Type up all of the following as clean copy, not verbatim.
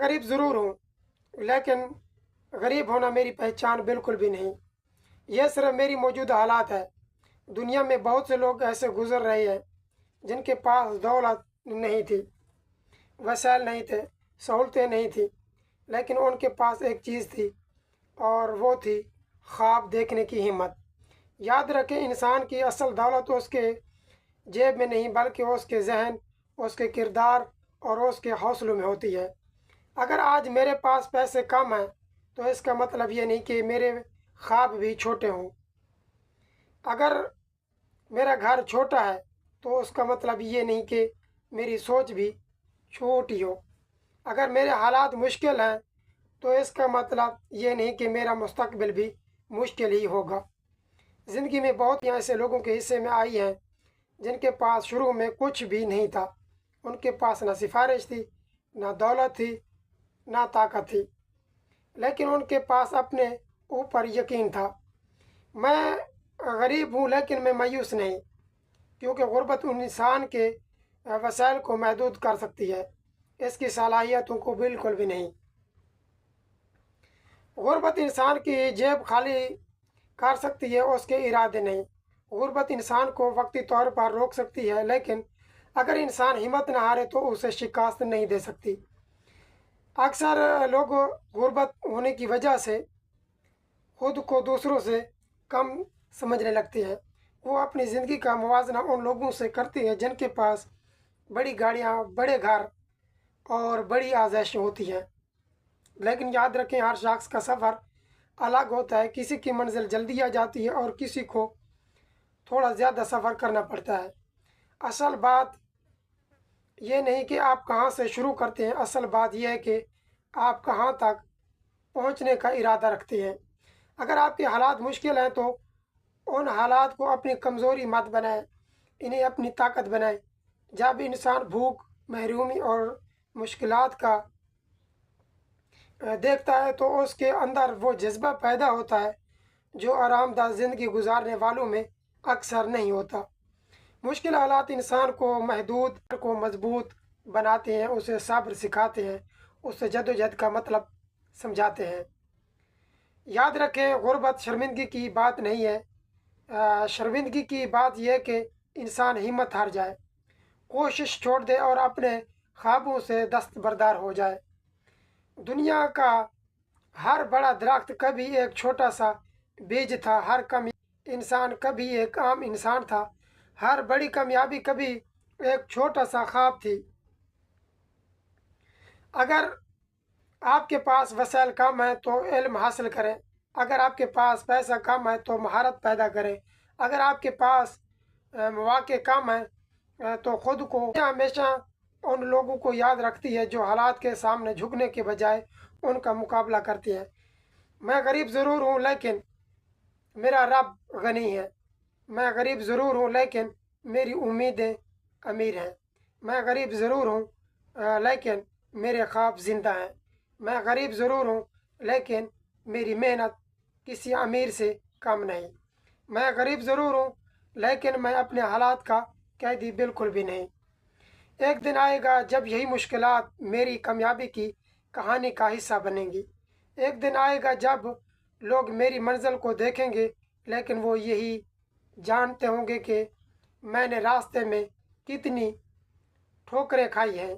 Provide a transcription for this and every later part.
गरीब ज़रूर हूँ, लेकिन गरीब होना मेरी पहचान बिल्कुल भी नहीं। यह सिर्फ मेरी मौजूदा हालात है। दुनिया में बहुत से लोग ऐसे गुजर रहे हैं जिनके पास दौलत नहीं थी, वसाइल नहीं थे, सहूलतें नहीं थी, लेकिन उनके पास एक चीज़ थी और वो थी ख्वाब देखने की हिम्मत। याद रखें, इंसान की असल दौलत उसके जेब में नहीं बल्कि उसके जहन, उसके किरदार और उसके हौसलों में होती है। अगर आज मेरे पास पैसे कम हैं तो इसका मतलब ये नहीं कि मेरे ख्वाब भी छोटे हों। अगर मेरा घर छोटा है तो उसका मतलब ये नहीं कि मेरी सोच भी छोटी हो। अगर मेरे हालात मुश्किल हैं तो इसका मतलब ये नहीं कि मेरा मुस्तकबिल भी मुश्किल ही होगा। ज़िंदगी में बहुत ऐसे लोगों के हिस्से में आई हैं जिनके पास शुरू में कुछ भी नहीं था। उनके पास ना सिफारिश थी, ना दौलत थी, ना ताकत थी, लेकिन उनके पास अपने ऊपर यकीन था। मैं गरीब हूँ लेकिन मैं मायूस नहीं, क्योंकि गुर्बत उन इंसान के वसाइल को महदूद कर सकती है, इसकी सलाहियतों को बिल्कुल भी नहीं। गुर्बत इंसान की जेब खाली कर सकती है, उसके इरादे नहीं। गुर्बत इंसान को वक्ती तौर पर रोक सकती है, लेकिन अगर इंसान हिम्मत न हारे तो उसे शिकस्त नहीं दे सकती। अक्सर लोग गुर्बत होने की वजह से खुद को दूसरों से कम समझने लगते हैं। वो अपनी ज़िंदगी का मुवाजना उन लोगों से करते हैं जिनके पास बड़ी गाड़ियाँ, बड़े घर और बड़ी आज़ाइशें होती हैं। लेकिन याद रखें, हर शख्स का सफ़र अलग होता है। किसी की मंजिल जल्दी आ जाती है और किसी को थोड़ा ज़्यादा सफ़र करना पड़ता है। असल बात ये नहीं कि आप कहाँ से शुरू करते हैं, असल बात यह है कि आप कहाँ तक पहुँचने का इरादा रखते हैं। अगर आपके हालात मुश्किल हैं तो उन हालात को अपनी कमज़ोरी मत बनाएं, इन्हें अपनी ताकत बनाएं। जब इंसान भूख, महरूमी और मुश्किलात का देखता है तो उसके अंदर वो जज्बा पैदा होता है जो आरामदाह ज़िंदगी गुजारने वालों में अक्सर नहीं होता। मुश्किल हालात इंसान को महदूद को मजबूत बनाते हैं, उसे सब्र सिखाते हैं, उसे जद्दोजहद का मतलब समझाते हैं। याद रखें, गुर्बत शर्मिंदगी की बात नहीं है। शर्मिंदगी की बात यह कि इंसान हिम्मत हार जाए, कोशिश छोड़ दे और अपने ख्वाबों से दस्तबरदार हो जाए। दुनिया का हर बड़ा दरख्त कभी एक छोटा सा बीज था, हर कम इंसान कभी एक आम इंसान था, हर बड़ी कामयाबी कभी एक छोटा सा ख्वाब थी। अगर आपके पास वसाइल कम है तो इल्म हासिल करें। अगर आपके पास पैसा कम है तो महारत पैदा करें। अगर आपके पास मौके कम है तो ख़ुद को हमेशा उन लोगों को याद रखती है जो हालात के सामने झुकने के बजाय उनका मुकाबला करती हैं। मैं गरीब ज़रूर हूँ लेकिन मेरा रब गनी है। मैं गरीब ज़रूर हूँ लेकिन मेरी उम्मीदें अमीर हैं। मैं गरीब ज़रूर हूँ लेकिन मेरे ख्वाब ज़िंदा हैं। मैं गरीब ज़रूर हूँ लेकिन मेरी मेहनत किसी अमीर से कम नहीं। मैं गरीब ज़रूर हूँ लेकिन मैं अपने हालात का कैदी बिल्कुल भी नहीं। एक दिन आएगा जब यही मुश्किलात मेरी कामयाबी की कहानी का हिस्सा बनेंगी। एक दिन आएगा जब लोग मेरी मंजिल को देखेंगे लेकिन वो यही जानते होंगे कि मैंने रास्ते में कितनी ठोकरें खाई हैं।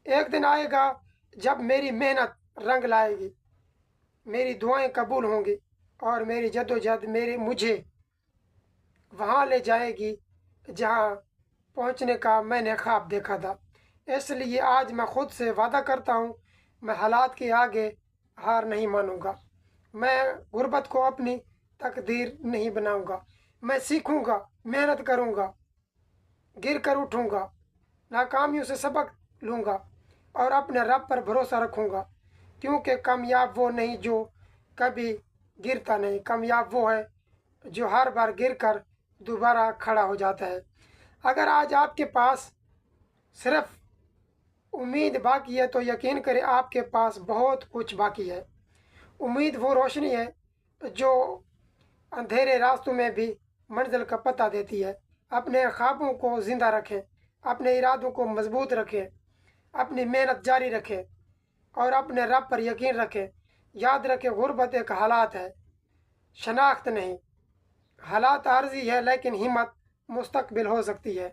एक दिन आएगा जब मेरी मेहनत रंग लाएगी, मेरी दुआएं कबूल होंगी और मेरी जद्दोजहद मुझे वहाँ ले जाएगी जहाँ पहुँचने का मैंने ख्वाब देखा था। इसलिए आज मैं खुद से वादा करता हूँ, मैं हालात के आगे हार नहीं मानूंगा। मैं गुर्बत को अपनी तकदीर नहीं बनाऊंगा। मैं सीखूंगा, मेहनत करूंगा, गिर कर उठूंगा, नाकामियों से सबक लूंगा और अपने रब पर भरोसा रखूंगा, क्योंकि कामयाब वो नहीं जो कभी गिरता नहीं, कामयाब वो है जो हर बार गिर कर दोबारा खड़ा हो जाता है। अगर आज आपके पास सिर्फ उम्मीद बाकी है तो यकीन करें आपके पास बहुत कुछ बाकी है। उम्मीद वो रोशनी है जो अंधेरे रास्तों में भी मंजिल का पता देती है। अपने ख्वाबों को ज़िंदा रखें, अपने इरादों को मजबूत रखें, अपनी मेहनत जारी रखें। اور اپنے رب پر یقین رکھیں۔ یاد رکھیں غربت ایک حالات ہے، شناخت نہیں۔ حالات عارضی ہے لیکن ہمت مستقبل ہو سکتی ہے،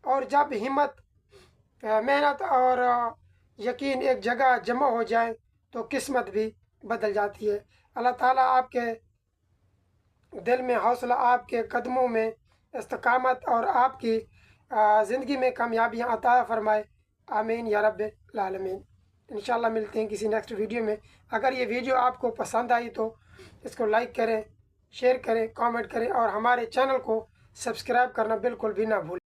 اور جب ہمت، محنت اور یقین ایک جگہ جمع ہو جائے تو قسمت بھی بدل جاتی ہے۔ اللہ تعالیٰ آپ کے دل میں حوصلہ، آپ کے قدموں میں استقامت اور آپ کی زندگی میں کامیابیاں عطا فرمائے۔ آمین یا رب العالمین۔ انشاءاللہ ملتے ہیں کسی نیکسٹ ویڈیو میں۔ اگر یہ ویڈیو آپ کو پسند آئی تو اس کو لائک کریں، شیئر کریں، کامنٹ کریں، اور ہمارے چینل کو سبسکرائب کرنا بالکل بھی نہ بھولیں۔